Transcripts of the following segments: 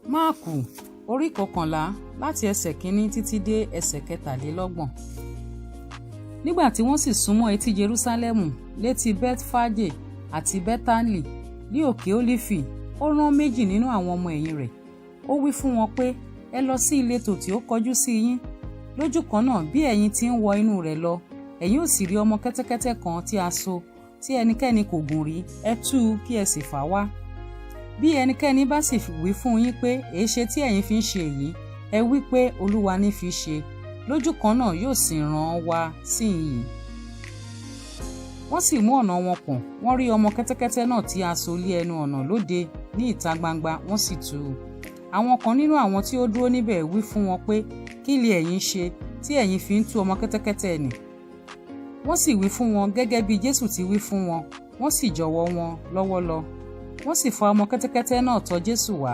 Máàkù orí 11 láti ẹsẹ̀ 1 títí dé ẹsẹ̀ 23. Nígbà tí wọ́n sì súnmọ́ etí Jerúsálẹ́mù létí Bẹ́tífágè àti Bẹ́tánì ní òkè Ólífì, ó rán 2 nínú àwọn ọmọ ẹ̀yìn rẹ̀. Ó wí fún wọn pé, ẹ lọ sí ìletò tí ó kọjú sí yín. Lójú kan náà bí ẹ̀yin ti ń wọ inú rẹ̀ lọ, ẹ̀yin ó sì rí ọmọ kẹ́tẹ́kẹ́tẹ́ kan tí a so, tí ẹnikẹ́ni kò gùn rí, ẹ tú u kí ẹ sì fà á wá. Bí ẹnikẹ́ni bá sì wí fún yín pé, èéṣe tí ẹ̀yin fi ń ṣe èyí, ẹ wí pé Olúwa ní fi ṣe. Lójú kan náà yóò sì rán wa sí yín. Wọ́n sì mú ọ̀nà wọn pọ̀n, wọ́n rí ọmọ kẹ́tẹ́kẹ́tẹ́ náà tí a so lé ẹnu ọ̀nà lóde ní ìta gbangba, wọ́n sì tú u. Àwọn kan nínú àwọn tí ó dúró níbẹ̀ wí fún wọn pé, kí lè ẹ̀yin ṣe tí ẹ̀yin fi ń tú ọmọ kẹ́tẹ́kẹ́tẹ́ nì? Wọ́n sì wí fún wọn gẹ́gẹ́ bí Jésù ti wí fún wọn, wọ́n sì jọ̀wọ́ wọn lọ́wọ́ lọ. Wọ́n sì fa ọmọ kẹ́tẹ́kẹ́tẹ́ náà tọ̀ Jésù wá,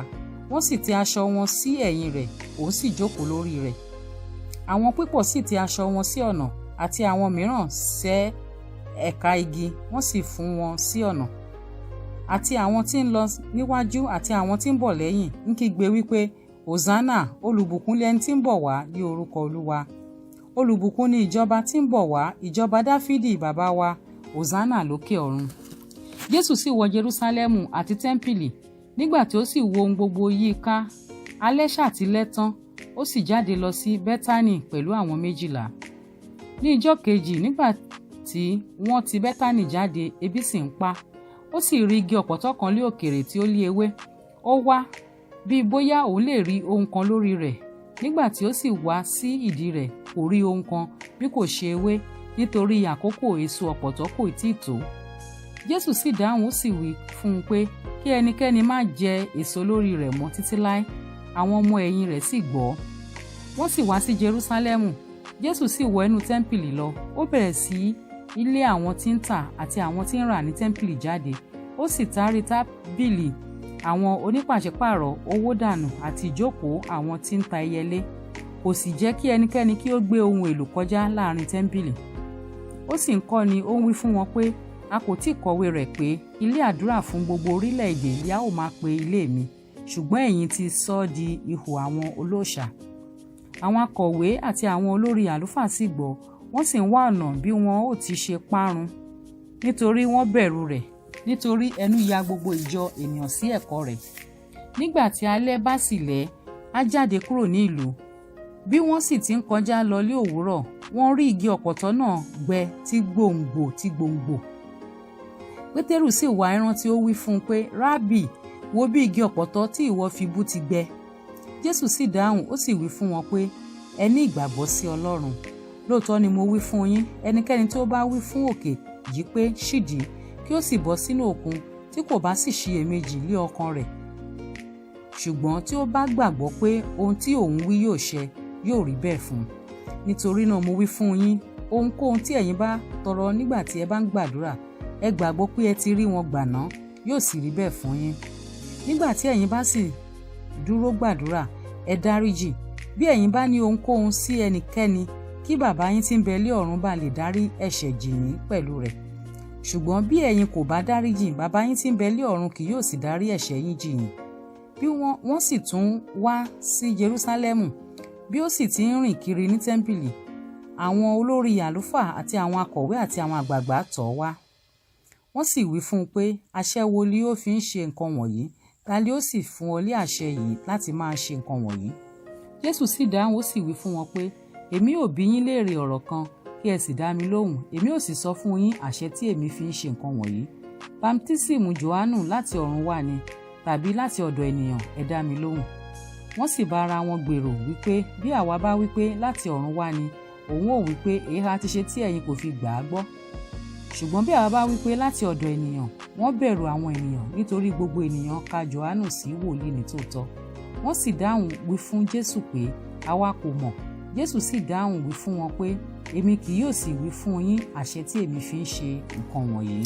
wọ́n sì tẹ́ aṣọ wọn sí ẹ̀yìn rẹ̀, òun sì jókòó lórí rẹ̀. Àwọn pípọ̀ sì tẹ́ aṣọ wọn sí ọ̀nà, àti àwọn mìíràn sẹ́ ẹ̀ka igi, wọ́n sì fún wọn sí ọ̀nà. Àti àwọn tí ń lọ níwájú àti àwọn tí ń bọ̀ lẹ́yìn ń kígbe wípé, Hòsánà, olùbùkún ni ẹni tí ń bọ̀ wá ní orúkọ Olúwa. Olùbùkún ni ìjọba tí ń bọ̀ wá, ìjọba Dáfídì bàbá wa, Hòsánà lókè ọ̀run. Jésù sì wọ Jerúsálẹ́mù àti tẹ́ḿpìlì. Nígbà tí ó sì wo ohun gbogbo yí i ká, alẹ́ ṣàtilẹ́ tán, ó sì jáde lọ sí Bẹ́tánì pẹ̀lú àwọn 12. Ní ijọ́ kejì, nígbà tí wọ́n ti Bẹ́tánì jáde, ebi sì ń pa. Ó sì rí igi ọ̀pọ̀tọ́ kan lé òkèrè tí ó lé ewé. Ó wá bí bóyá òun lè rí ohun kan lórí rẹ̀. Nígbà tí ó sì wá sí ìdí rẹ̀, kò rí ohun kan bí kò ṣe ewé, nítorí àkókò èso ọ̀pọ̀tọ́ kò tíì tó. Jésù sì dáhùn, ó sì wí fún un pé kí ẹnikẹ́ni má jẹ èso lórí rẹ̀ mọ́ títí láé. Àwọn ọmọ ẹ̀yìn rẹ̀ sì gbọ́. Wọ́n sì wá sí Jerúsálẹ́mù. Jésù sì wọ inú tẹ́ḿpìlì lọ. Ó bẹ̀rẹ̀ sí ilé àwọn tí ń tà àti àwọn tí ń rà ní tẹ́ḿpìlì jáde. Ó sì tárí tábìlì àwọn onípàṣípààrọ̀ owó dànù àti ìjókòó àwọn tí ń ta ẹyẹlé. Kò sì jẹ́ kí ẹnikẹ́ni kí ó gbé ohun èlò kọjá láàrin tẹ́ḿpìlì. Ó sì ń kọ́ni, ó ń wí fún wọn pé, a kò tí ì kọ̀wé rẹ̀ pé ilé àdúrà fún gbogbo orílẹ̀-èdè ni a ó máa pe ilé mi, ṣùgbọ́n ẹ̀yin ti sọ ọ́ di ihò àwọn olóòṣà. Àwọn akọ̀wé àti àwọn olórí àlùfáà sì gbọ́, wọ́n sì ń wá ọ̀nà bí wọn ó ti ṣe parun, nítorí wọ́n bẹ̀rù rẹ̀, nítorí ẹnu ya gbogbo ìjọ ènìyàn sí ẹ̀kọ́ rẹ̀. Nígbà tí alẹ́ bá sì lẹ́, á jáde kúrò ní ìlú. Bí wọ́n sì ti ń kọjá lọ lé òwúrọ̀, wọ́n rí igi ọ̀pọ̀tọ́ náà gbẹ tí gbòǹgbò. Pétérù sì wá ìrántí, ó wí fún un pé, Rábì, wo bí igi ọ̀pọ̀tọ́ tí ìwọ fi bú ti gbẹ. Jésù sì dáhùn, ó sì wí fún wọn pé, ẹ ní ìgbàgbọ́ sí Ọlọ́run. Lóòótọ́ ni mo wí fún yín, ẹnikẹ́ni tó bá wí fún òkè yìí pé ṣídìí, kí ó sì bọ́ sínú òkun, tí kò bá sì ṣiyèméjì lé ọkàn rẹ̀, ṣùgbọ́n tí ó bá gbàgbọ́ pé ohun tí òun wí yóò ṣẹ, yóò rí bẹ́ẹ̀ fún un. Nítorí náà mo wí fún yín, ohunkóhun tí ẹ̀yin bá tọrọ nígbà tí ẹ bá ń gbàdúrà, ẹ gbàgbọ́ pé ẹ ti rí wọn gbà ná, yóò sì rí bẹ́ẹ̀ fún yín. Nígbà tí ẹ̀yin bá sì dúró gbàdúrà, ẹ dáríjì. Bí ẹ̀yin bá ní ohunkóhun sí ẹnikẹ́ni, kí bàbá yín tí ń bẹ lé ọ̀run bá lè dárí ẹ̀ṣẹ̀ jì yín pẹ̀lú rẹ̀. Ṣùgbọ́n bí ẹ̀yin kò bá dáríjì, bàbá yín tí ń bẹ lé ọ̀run kì yóò sì dárí ẹ̀ṣẹ̀ yín jì yín. Bí wọ́n sì tún wá sí Jerúsálẹ́mù, bí ó sì ti ń rìn kiri ní tẹ́ḿpìlì, àwọn olórí àlùfáà àti àwọn akọ̀wé àti àwọn àgbààgbà tọ̀ ọ́ wá. Wọ́n sì wí fún un pé, àṣẹ wo ni ó fi ń ṣe nǹkan wọ̀nyí? Ta ni ó sì fún ọ ní àṣẹ yìí láti máa ṣe nǹkan wọ̀nyí? Jésù sì dáhùn, ó sì wí fún wọn pé, èmi ò bi yín léèrè ọ̀rọ̀ kan, kí ẹ sì dá mi lóhùn. Èmi ò sì sọ fún yín àṣẹ tí èmi fi ń ṣe nǹkan wọ̀nyí. Bámtísìmù Jòhánù láti ọ̀run wá ni, tàbí láti ọ̀dọ̀ ènìyàn? Ẹ dá mi lóhùn. Wọ́n sì bá ara wọn gbèrò wípé bí àwa bá wípé láti ọ̀run wá ni, òun ò wípé èéha ti ṣe tí ẹ̀yin kò fi gbà á gbọ́. Ṣùgbọ́n bí àwa bá wípé láti ọ̀dọ̀ ènìyàn, wọ́n bẹ̀rù àwọn ènìyàn, nítorí gbogbo ènìyàn ka Jòhánù sí wòlíì ní tòótọ́. Wọ́n sì dáhùn wí fún Jésù pé, àwa kò mọ̀. Jésù sì dáhùn wí fún wọn pé, èmi kì yóò sì wí fún yín àṣẹ tí èmi fi ń ṣe nǹkan wọ̀nyí.